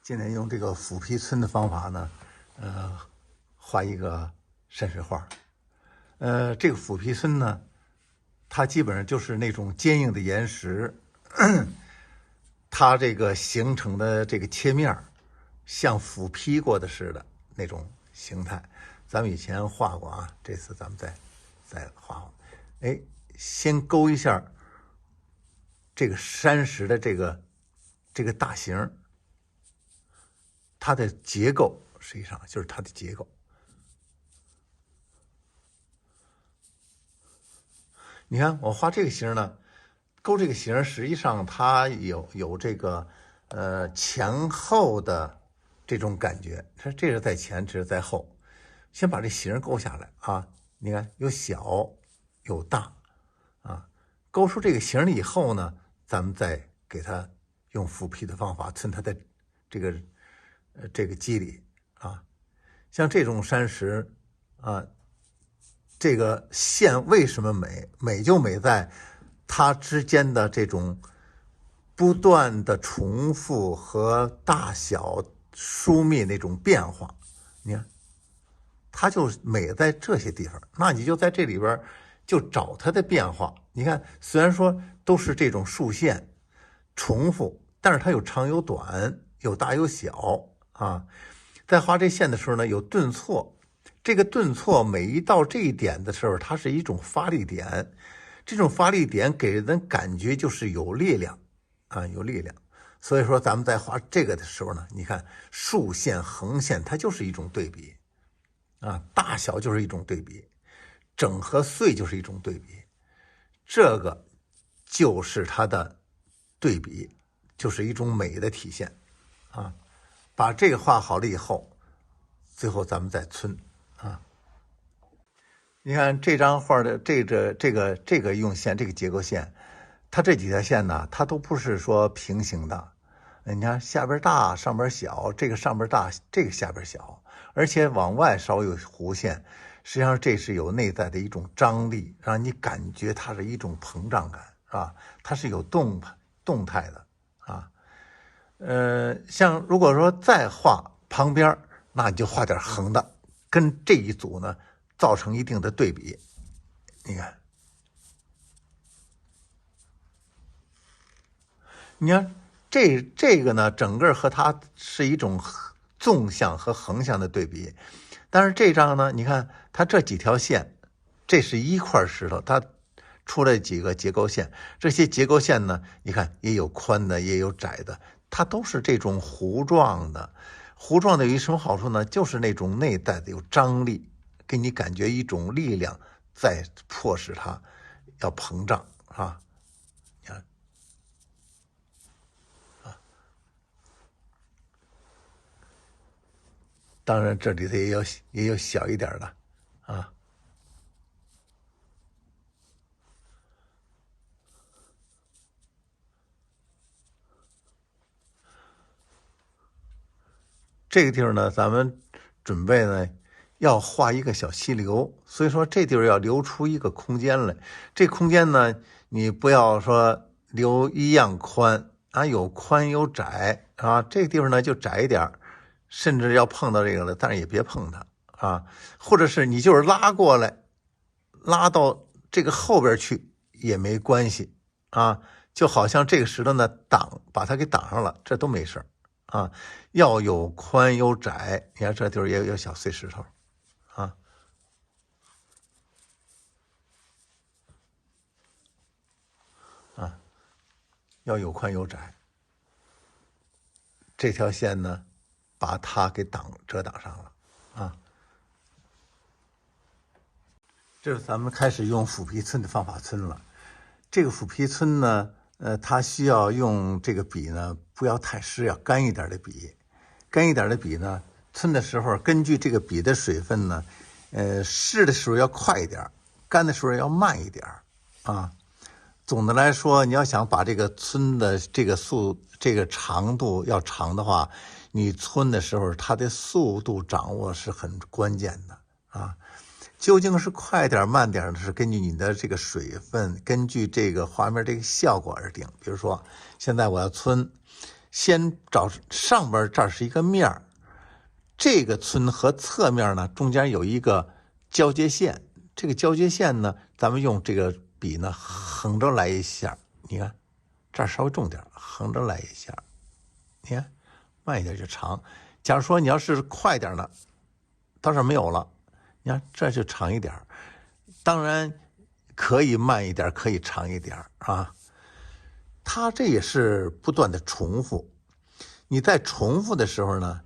今天用这个斧劈皴的方法呢，画一个山水画。这个斧劈皴呢，它基本上就是那种坚硬的岩石，它这个形成的这个切面像斧劈过的似的那种形态。咱们以前画过啊，这次咱们再画。先勾一下这个山石的这个大形。它的结构实际上就是它的结构。你看我画这个形呢，勾这个形实际上它有这个前后的这种感觉，这是在前，这是在后。先把这形勾下来啊，你看有小有大啊，勾出这个形了以后呢，咱们再给它用斧劈的方法皴它的这个肌理啊。像这种山石啊，这个线为什么美？美就美在它之间的这种不断的重复和大小疏密那种变化。你看它就美在这些地方，那你就在这里边就找它的变化。你看虽然说都是这种竖线重复，但是它有长有短，有大有小啊。在画这线的时候呢，有顿挫，这个顿挫每一到这一点的时候，它是一种发力点，这种发力点给人感觉就是有力量啊，有力量。所以说咱们在画这个的时候呢，你看竖线横线它就是一种对比啊，大小就是一种对比，整和碎就是一种对比，这个就是它的对比，就是一种美的体现啊。把这个画好了以后，最后咱们再皴啊。你看这张画的这个用线，这个结构线，它这几条线呢，它都不是说平行的。你看下边大，上边小，这个上边大，这个下边小，而且往外稍有弧线，实际上这是有内在的一种张力，让你感觉它是一种膨胀感，是吧？它是有动态的啊。像如果说再画旁边，那你就画点横的，跟这一组呢造成一定的对比。你看这个呢，整个和它是一种纵向和横向的对比。但是这张呢，你看它这几条线，这是一块石头，它出来几个结构线，这些结构线呢，你看也有宽的，也有窄的，它都是这种弧状的。弧状的有一什么好处呢？就是那种内在的有张力，给你感觉一种力量在迫使它要膨胀啊。你看啊，当然这里头也有小一点的啊。这个地方呢，咱们准备呢要画一个小溪流，所以说这地方要留出一个空间来。这空间呢，你不要说留一样宽啊，有宽有窄啊。这个地方呢就窄一点，甚至要碰到这个了，但是也别碰它啊。或者是你就是拉过来，拉到这个后边去也没关系啊。就好像这个石头呢把它给挡上了，这都没事啊。要有宽有窄，你看这地方也有小碎石头啊。要有宽有窄。这条线呢，把它给遮挡上了啊。这是咱们开始用斧劈皴的方法皴了。这个斧劈皴呢，它需要用这个笔呢，不要太湿，要干一点的笔。干一点的笔呢，皴的时候根据这个笔的水分呢，湿的时候要快一点，干的时候要慢一点啊。总的来说，你要想把这个皴的这个长度要长的话，你皴的时候它的速度掌握是很关键的啊。究竟是快点慢点的，是根据你的这个水分，根据这个画面这个效果而定。比如说现在我要皴先找上边这儿是一个面儿，这个皴和侧面呢中间有一个交接线，这个交接线呢，咱们用这个笔呢横着来一下，你看这儿稍微重点，横着来一下，你看慢一点就长。假如说你要是快点呢，到这儿没有了，你看这就长一点，当然可以慢一点，可以长一点啊。它这也是不断的重复，你在重复的时候呢，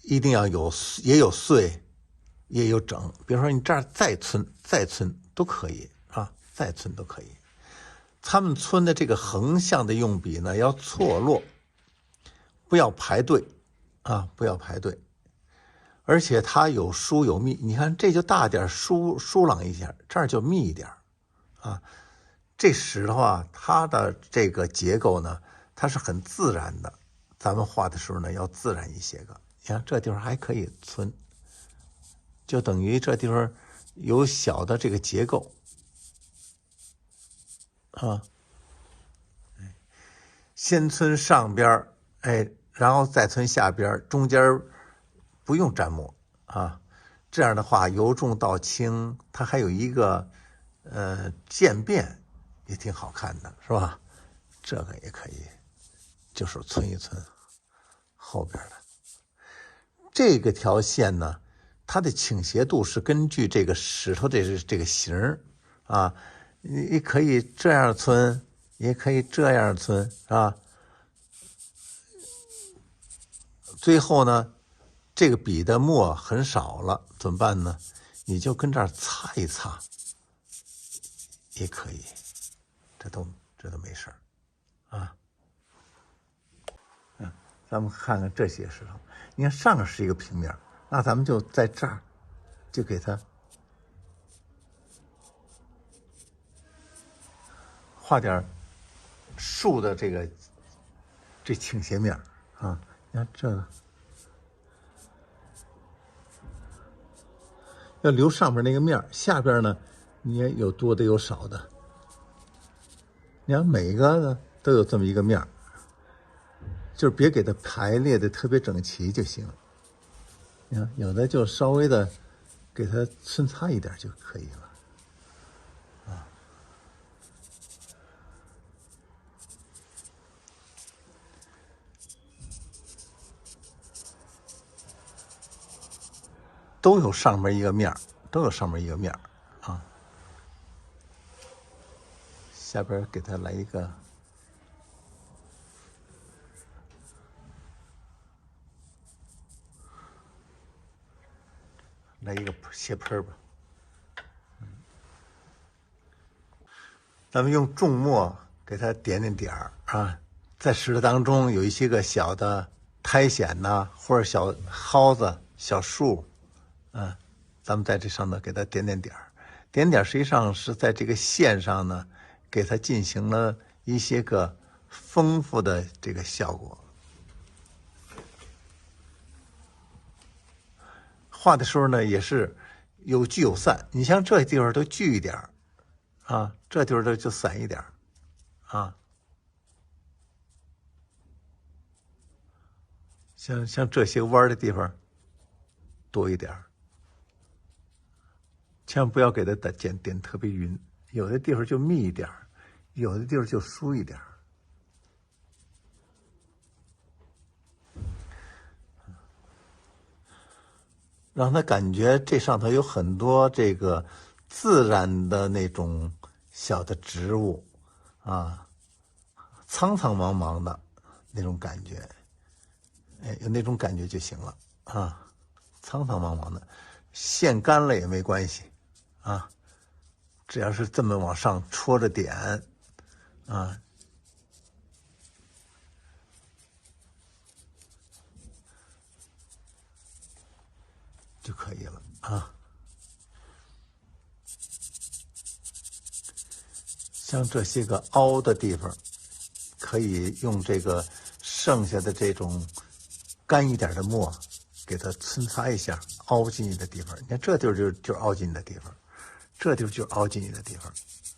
一定要也有碎，也有整。比如说你这儿再皴都可以啊，再皴都可以。他们皴的这个横向的用笔呢，要错落，不要排队啊，不要排队。而且它有疏有密，你看这就大点，疏朗一下，这儿就密一点啊。这石头啊，它的这个结构呢，它是很自然的。咱们画的时候呢，要自然一些个。你看这地方还可以皴，就等于这地方有小的这个结构啊。先皴上边，哎，然后再皴下边，中间不用蘸墨啊。这样的话，由重到轻，它还有一个渐变。也挺好看的，是吧？这个也可以，就是皴一皴后边的这个条线呢，它的倾斜度是根据这个石头这个形啊，你可以这样皴，也可以这样皴啊。最后呢，这个笔的墨很少了，怎么办呢？你就跟这儿擦一擦，也可以。这都没事啊。咱们看看这些石头，你看上面是一个平面，那咱们就在这儿就给它画点竖的这倾斜面啊。你看这个要留上面那个面，下边呢你也有多的有少的。你看每个呢都有这么一个面，就是别给它排列的特别整齐就行。你看有的就稍微的给它扦擦一点就可以了啊。都有上面一个面，都有上面一个面啊。下边给它来一个。来一个斜喷吧，咱们用重墨给它点点啊，在石头当中有一些个小的苔藓呐，或者小蒿子、小树，咱们在这上头给它点点实际上是在这个线上呢，给它进行了一些个丰富的这个效果。画的时候呢，也是有聚有散。你像这地方都聚一点啊，这地方就散一点啊。像这些弯的地方多一点，千万不要给它点特别匀，有的地方就密一点，有的地方就疏一点。让他感觉这上头有很多这个自然的那种小的植物啊，苍苍茫茫的那种感觉，哎，有那种感觉就行了啊，苍苍茫茫的，线干了也没关系啊，只要是这么往上戳着点啊，就可以了啊。像这些个凹的地方，可以用这个剩下的这种干一点的墨，给它扦擦一下，凹进去的地方。你看这地方就凹进去的地方，这地方就凹进去的地方，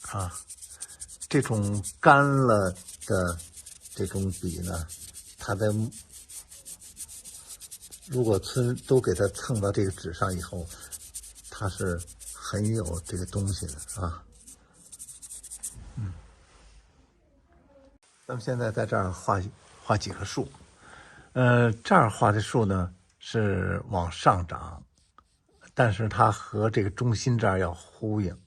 啊，这种干了的这种笔呢，它它的如果都给它蹭到这个纸上以后，它是很有这个东西的啊。咱们现在在这儿画几棵树，这儿画的树呢是往上长，但是它和这个中心这儿要呼应。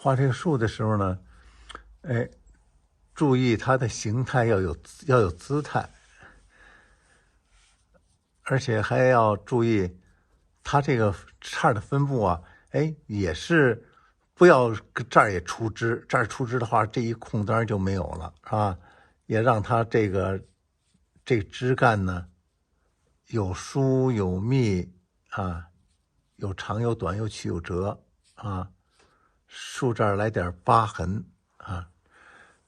画这个树的时候呢，哎，注意它的形态要有姿态，而且还要注意它这个叉的分布啊，哎，也是不要这儿也出枝，这儿出枝的话，这一空当然就没有了啊，也让它这个枝干呢有疏有密啊，有长有短，有曲有折啊。树这儿来点疤痕啊，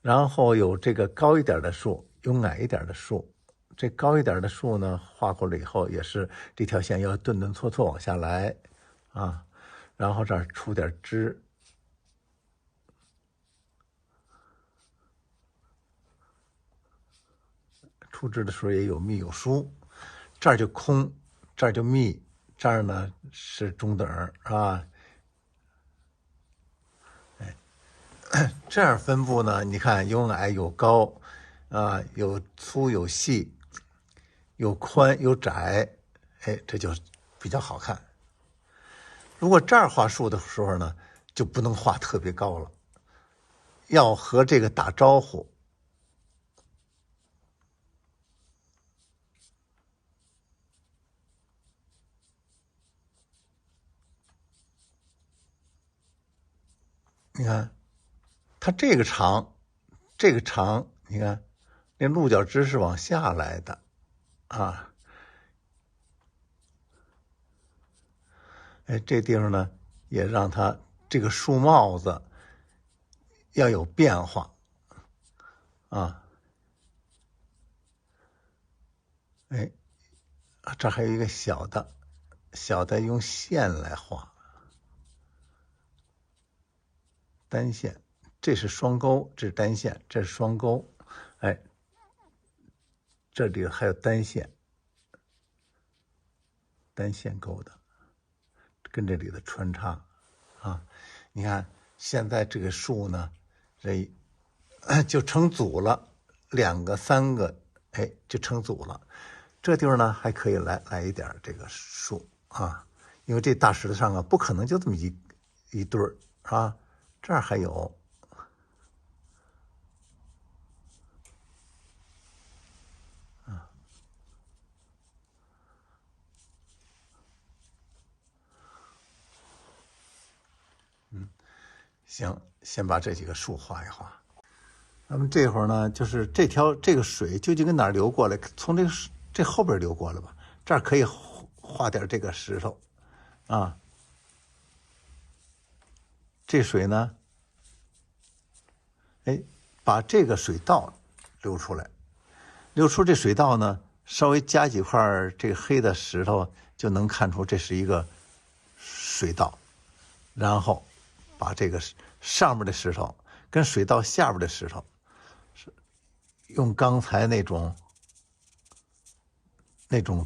然后有这个高一点的树，有矮一点的树。这高一点的树呢，画过了以后，也是这条线要顿顿挫挫往下来啊，然后这儿出点枝，出枝的时候也有密有疏，这儿就空，这儿就密，这儿呢是中等啊。这样分布呢，你看有矮有高，啊，有粗有细，有宽有窄，哎，这就比较好看。如果这儿画树的时候呢，就不能画特别高了，要和这个打招呼。你看，它这个长，你看，那鹿角枝是往下来的，啊，哎，这地方呢，也让它这个树帽子要有变化，啊，哎，这还有一个小的用线来画，单线，这是双钩，这是单线，这是双钩，哎，这里还有单线钩的，跟这里的穿插啊，你看现在这个树呢，这就成组了，2个3个，哎，就成组了。这地方呢还可以来一点这个树啊，因为这大石头上啊不可能就这么一对儿啊，这儿还有。行，先把这几个树画一画。那么这会儿呢，就是这个水究竟跟哪儿流过来？从这后边流过来吧。这儿可以画点这个石头，啊，这水呢，哎，把这个水道流出来，流出这水道呢，稍微加几块这个黑的石头，就能看出这是一个水道。然后把这个上面的石头跟水道下边的石头，用刚才那种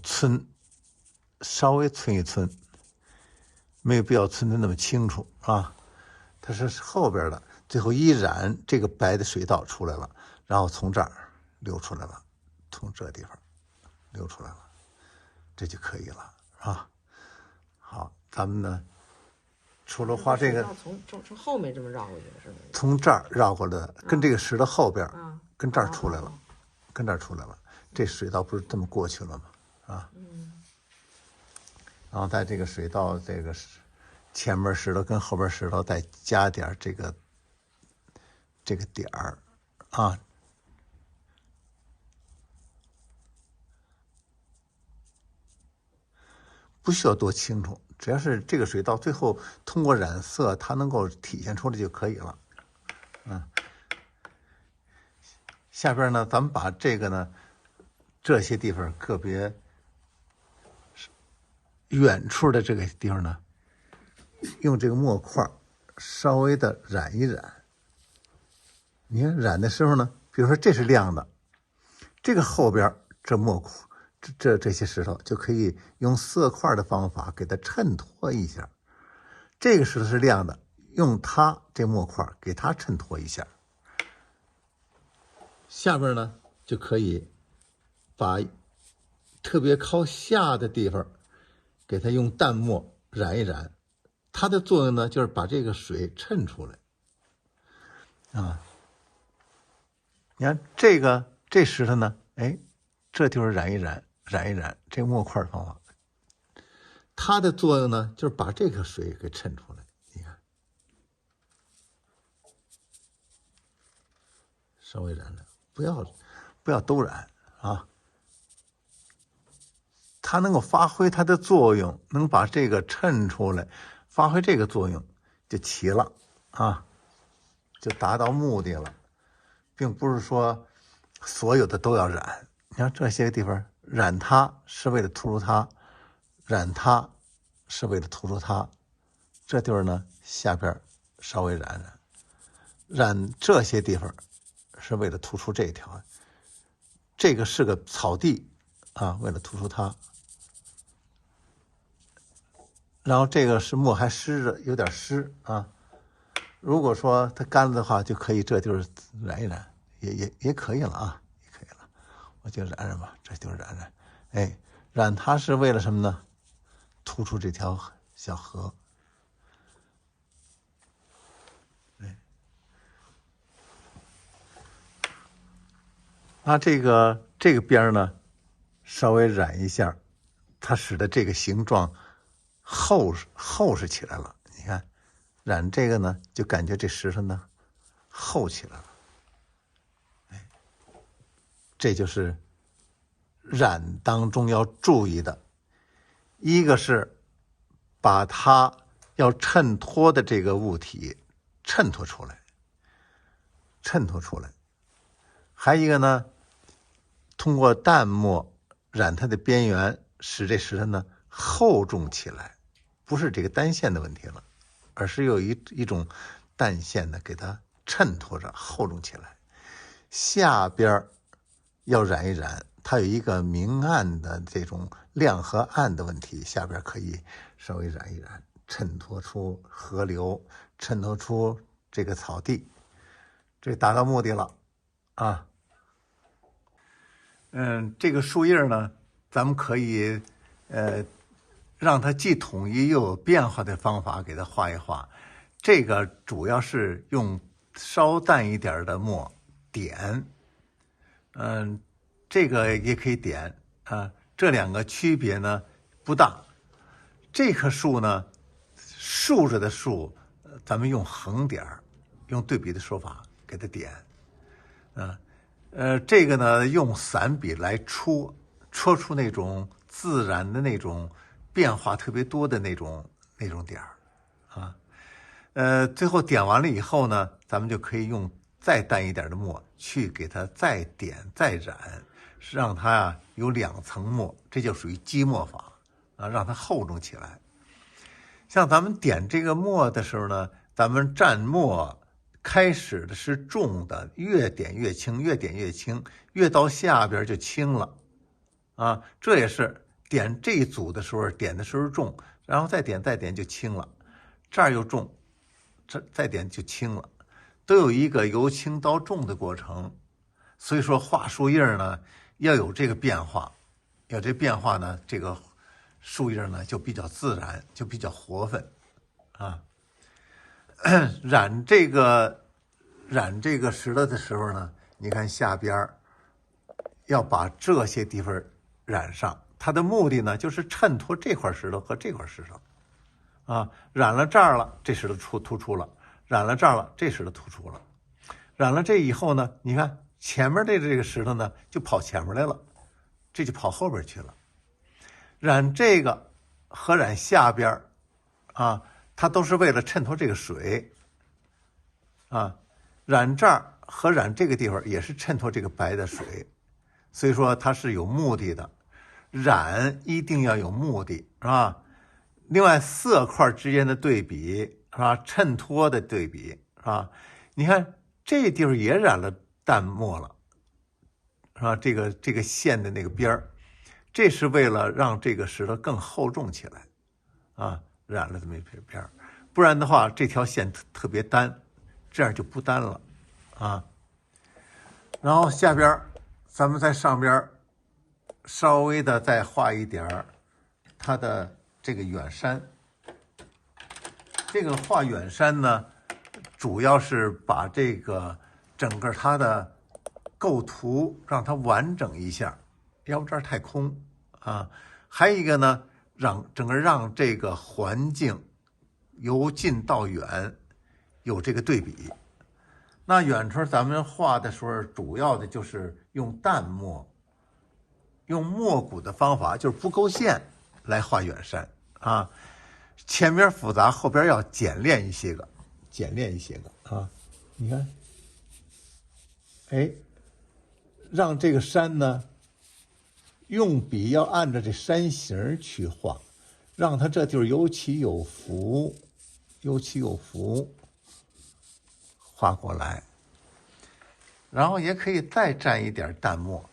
皴，稍微皴一皴，没有必要皴的那么清楚啊。它是后边的，最后一染，这个白的水道出来了，然后从这儿流出来了，从这地方流出来了，这就可以了啊。好，咱们呢，除了画这个，从后面这么绕过去是吗？从这儿绕过来的，跟这个石头后边，跟这儿出来了，跟这儿出来了，这水道不是这么过去了吗？啊，然后在这个水道这个前面石头跟后边石头再加点这个点儿啊，不需要多清楚，只要是这个水道最后通过染色，它能够体现出来就可以了。下边呢，咱们把这个呢这些地方个别远处的这个地方呢，用这个墨块稍微的染一染。你看染的时候呢，比如说这是亮的，这个后边这墨块这些石头就可以用色块的方法给它衬托一下。这个石头是亮的，用它这墨块给它衬托一下。下边呢就可以把特别靠下的地方给它用淡墨染一染，它的作用呢就是把这个水衬出来啊。你看这石头呢，哎，这就是染一染这个墨块的方法，它的作用呢就是把这个水给衬出来。你看，稍微染染，不要都染啊。它能够发挥它的作用，能把这个衬出来，发挥这个作用就齐了啊，就达到目的了，并不是说所有的都要染。你看这些地方染它是为了突出它，染它是为了突出它，这地方呢下边稍微染这些地方是为了突出这条，这个是个草地啊，为了突出它。然后这个是墨还湿着，有点湿啊。如果说它干了的话，就可以这地儿染一染，也可以了啊，也可以了。我就染染吧，这就染染。哎，染它是为了什么呢？突出这条小河。哎，那这个边呢，稍微染一下，它使得这个形状厚实起来了。你看，染这个呢，就感觉这石头呢厚起来了。哎，这就是染当中要注意的，一个是把它要衬托的这个物体衬托出来，还一个呢，通过淡墨染它的边缘，使这石头呢厚重起来。不是这个单线的问题了，而是有一种淡线的给它衬托着厚重起来。下边要染一染，它有一个明暗的这种亮和暗的问题，下边可以稍微染一染，衬托出河流，衬托出这个草地，这达到目的了啊。这个树叶呢，咱们可以让它既统一又有变化的方法给它画一画。这个主要是用稍淡一点的墨点，这个也可以点啊。这两个区别呢不大。这棵树呢，竖着的树，咱们用横点，用对比的说法给它点，这个呢用散笔来戳出那种自然的那种变化特别多的那种点啊。最后点完了以后呢，咱们就可以用再淡一点的墨去给它再点再染，让它有2层墨，这就属于积墨法啊，让它厚重起来。像咱们点这个墨的时候呢，咱们蘸墨开始的是重的，越点越轻，越到下边就轻了啊。这也是点这一组的时候，点的时候重，然后再点就轻了，这儿又重，这再点就轻了，都有一个由轻到重的过程。所以说画树叶呢要有这个变化，有这变化呢，这个树叶呢就比较自然，就比较活分啊。染这个石头的时候呢，你看下边要把这些地方染上，它的目的呢就是衬托这块石头和这块石头啊。染了这儿了，这石头突出了；染了这儿了，这石头突出了。染了这以后呢，你看前面的这个石头呢就跑前面来了，这就跑后边去了。染这个和染下边啊，它都是为了衬托这个水啊。染这儿和染这个地方也是衬托这个白的水，所以说它是有目的的，染一定要有目的，是吧？另外色块之间的对比，是吧？衬托的对比，是吧？你看这地方也染了淡墨了，是吧？这个线的那个边儿，这是为了让这个石头更厚重起来，啊，染了这么一片边儿，不然的话这条线特别单，这样就不单了，啊。然后下边咱们在上边稍微的再画一点它的这个远山。这个画远山呢，主要是把这个整个它的构图让它完整一下，要不这儿太空啊。还有一个呢，整个让这个环境由近到远有这个对比。那远处咱们画的时候，主要的就是用淡墨，用墨骨的方法，就是不勾线来画远山啊。前边复杂，后边要简练一些个啊。你看，哎，让这个山呢，用笔要按照这山形去画，让它这地儿有起有伏，画过来。然后也可以再蘸一点淡墨，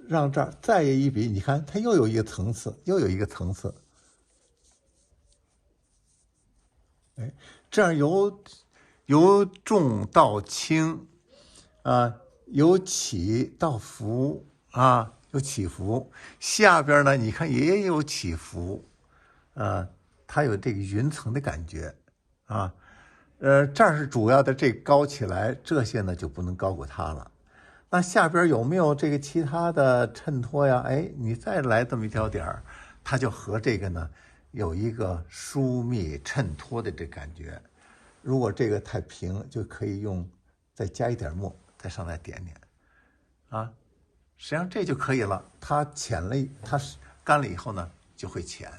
让这儿再一笔，你看它又有一个层次，哎，这样由重到轻，啊，由起到伏，啊，有起伏。下边呢，你看也有起伏，它有这个云层的感觉，啊。这儿是主要的，这高起来，这些呢就不能高过它了。那下边有没有这个其他的衬托呀？哎，你再来这么一条点儿，它就和这个呢有一个疏密衬托的这感觉。如果这个太平，就可以再加一点墨，在上来点点，啊，实际上这就可以了。它干了以后呢就会浅，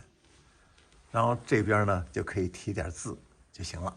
然后这边呢就可以提点字就行了。